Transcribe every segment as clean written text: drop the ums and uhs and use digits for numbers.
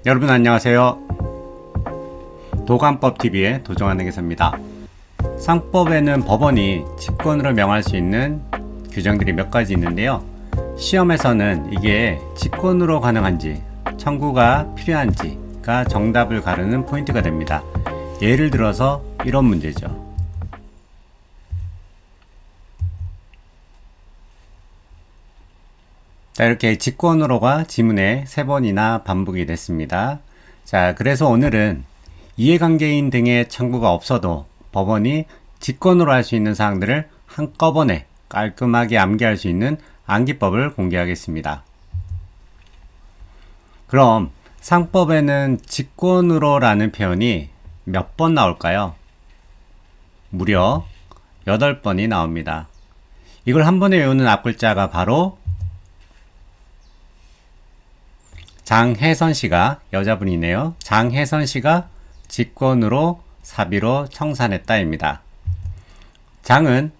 여러분 안녕하세요. 도감법TV의 도정환회계사입니다. 상법에는 법원이 직권으로 명할 수 있는 규정들이 몇 가지 있는데요. 시험에서는 이게 직권으로 가능한지, 청구가 필요한지가 정답을 가르는 포인트가 됩니다. 예를 들어서 이런 문제죠. 자, 이렇게 직권으로가 지문에 3번이나 반복이 됐습니다. 자, 그래서 오늘은 이해관계인 등의 청구가 없어도 법원이 직권으로 할 수 있는 사항들을 한꺼번에 깔끔하게 암기할 수 있는 암기법을 공개하겠습니다. 그럼 상법에는 직권으로라는 표현이 몇 번 나올까요? 무려 8번이 나옵니다. 이걸 한 번에 외우는 앞글자가 바로 장혜선 씨가, 여자분이네요. 장혜선 씨가 직권으로 사비로 청산했다입니다. 장은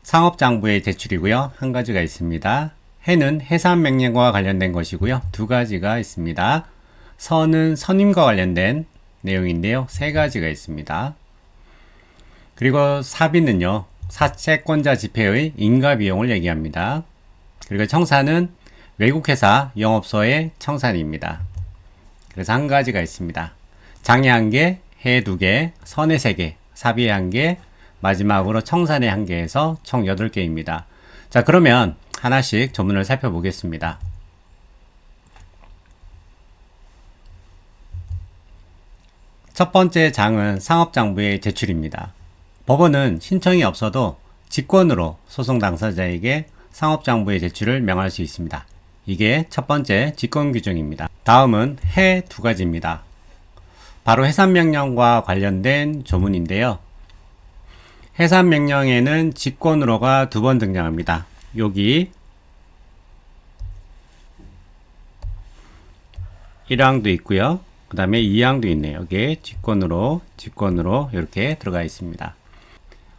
상업장부의 제출이고요. 한 가지가 있습니다. 해는 해산명령과 관련된 것이고요. 2가지가 있습니다. 선은 선임과 관련된 내용인데요. 3가지가 있습니다. 그리고 사비는요, 사채권자 집회의 인가비용을 얘기합니다. 그리고 청산은 외국회사 영업소의 청산입니다. 그래서 한 가지가 있습니다. 장에 1개, 해에 2개, 선에 3개, 사비에 1개, 마지막으로 청산에 1개에서 총 8개입니다. 자, 그러면 하나씩 조문을 살펴보겠습니다. 첫 번째 장은 상업장부의 제출입니다. 법원은 신청이 없어도 직권으로 소송 당사자에게 상업장부의 제출을 명할 수 있습니다. 이게 첫 번째 직권 규정입니다. 다음은 해 2가지입니다. 바로 해산명령과 관련된 조문인데요. 해산명령에는 직권으로가 2번 등장합니다. 여기 1항도 있고요. 그 다음에 2항도 있네요. 여기에 직권으로 이렇게 들어가 있습니다.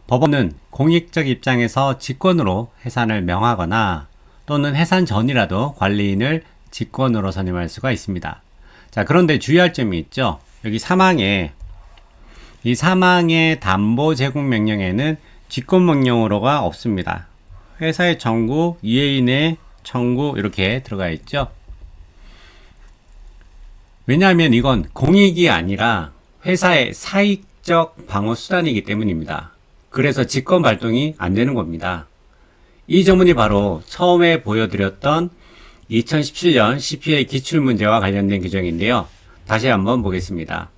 법원은 공익적 입장에서 직권으로 해산을 명하거나 또는 해산 전이라도 관리인을 직권으로 선임할 수가 있습니다. 자, 그런데 주의할 점이 있죠. 여기 3항에 이 3항의 담보 제공 명령에는 직권 명령으로가 없습니다. 회사의 청구, 이해인의 청구 이렇게 들어가 있죠. 왜냐하면 이건 공익이 아니라 회사의 사익적 방어 수단이기 때문입니다. 그래서 직권 발동이 안 되는 겁니다. 이 조문이 바로 처음에 보여드렸던 2017년 CPA 기출문제와 관련된 규정인데요. 다시 한번 보겠습니다.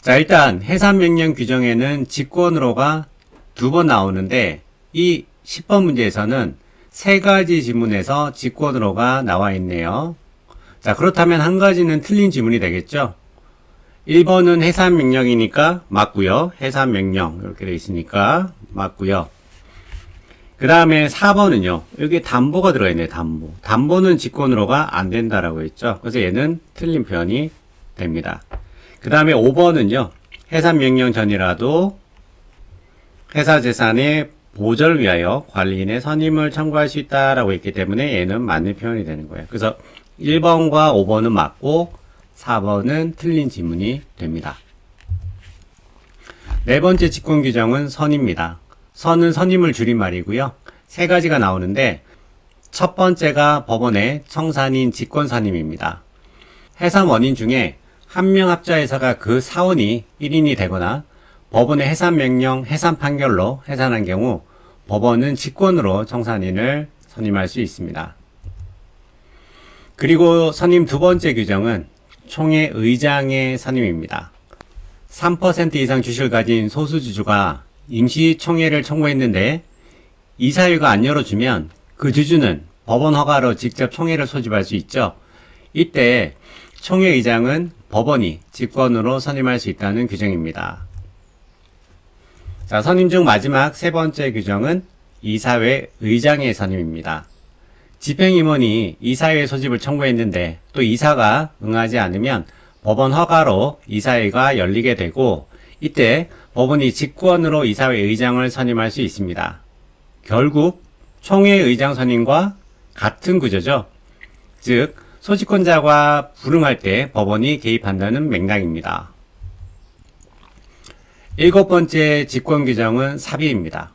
자, 일단 해산명령 규정에는 직권으로가 2번 나오는데 이 10번 문제에서는 3가지 지문에서 직권으로가 나와 있네요. 자, 그렇다면 한 가지는 틀린 지문이 되겠죠? 1번은 해산명령이니까 맞고요. 해산명령 이렇게 되어 있으니까 맞고요. 그 다음에 4번은요. 여기 담보가 들어가 있네요. 담보는 직권으로가 안 된다라고 했죠. 그래서 얘는 틀린 표현이 됩니다. 그 다음에 5번은요. 해산명령 전이라도 회사재산의 보전을 위하여 관리인의 선임을 청구할 수 있다라고 했기 때문에 얘는 맞는 표현이 되는 거예요. 그래서 1번과 5번은 맞고 4번은 틀린 지문이 됩니다. 네 번째 직권 규정은 선입니다. 선은 선임을 줄임말이고요. 3가지가 나오는데 첫 번째가 법원의 청산인 직권선임입니다. 해산 원인 중에 한 명 합자회사가 그 사원이 1인이 되거나 법원의 해산명령, 해산 판결로 해산한 경우 법원은 직권으로 청산인을 선임할 수 있습니다. 그리고 선임 2번째 규정은 총회 의장의 선임입니다. 3% 이상 주식을 가진 소수주주가 임시총회를 청구했는데 이사회가 안 열어주면 그 주주는 법원 허가로 직접 총회를 소집할 수 있죠. 이때 총회 의장은 법원이 직권으로 선임할 수 있다는 규정입니다. 자, 선임 중 마지막 3번째 규정은 이사회 의장의 선임입니다. 집행임원이 이사회 소집을 청구했는데 또 이사가 응하지 않으면 법원 허가로 이사회가 열리게 되고 이때 법원이 직권으로 이사회 의장을 선임할 수 있습니다. 결국 총회 의장 선임과 같은 구조죠. 즉 소지권자가 불응할 때 법원이 개입한다는 맥락입니다. 일곱 번째 직권 규정은 사비입니다.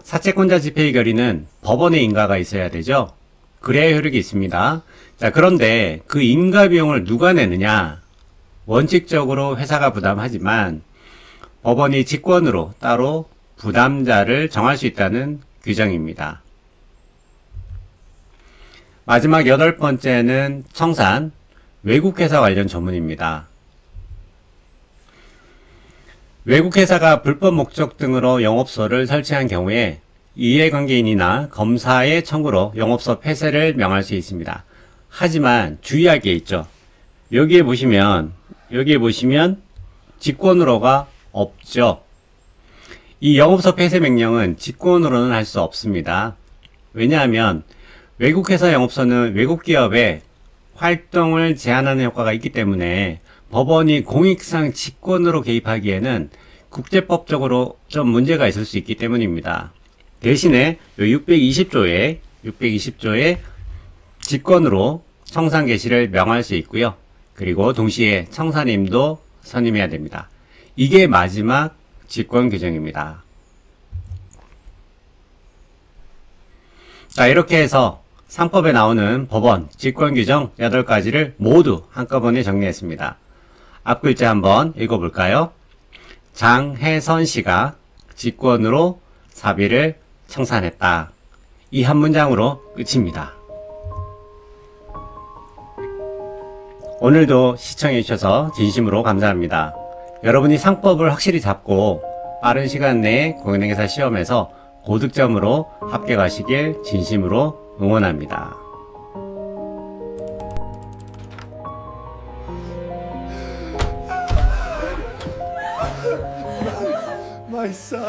사채권자 집행의 결의는 법원의 인가가 있어야 되죠. 그래야 효력이 있습니다. 자, 그런데 그 인가 비용을 누가 내느냐? 원칙적으로 회사가 부담하지만 법원이 직권으로 따로 부담자를 정할 수 있다는 규정입니다. 마지막 여덟 번째는 청산, 외국회사 관련 조문입니다. 외국회사가 불법 목적 등으로 영업소를 설치한 경우에 이해관계인이나 검사의 청구로 영업소 폐쇄를 명할 수 있습니다. 하지만 주의할 게 있죠. 여기에 보시면 직권으로가 없죠. 이 영업소 폐쇄 명령은 직권으로는 할 수 없습니다. 왜냐하면 외국회사 영업소는 외국 기업의 활동을 제한하는 효과가 있기 때문에 법원이 공익상 직권으로 개입하기에는 국제법적으로 좀 문제가 있을 수 있기 때문입니다. 대신에 620조에 직권으로 청산 개시를 명할 수 있고요. 그리고 동시에 청산인도 선임해야 됩니다. 이게 마지막 직권 규정입니다. 자, 이렇게 해서 상법에 나오는 법원 직권 규정 8가지를 모두 한꺼번에 정리했습니다. 앞글자 한번 읽어볼까요? 장혜선 씨가 직권으로 사비를 청산했다. 이 한 문장으로 끝입니다. 오늘도 시청해주셔서 진심으로 감사합니다. 여러분이 상법을 확실히 잡고 빠른 시간 내에 공인중개사 시험에서 고득점으로 합격하시길 진심으로 응원합니다. My son.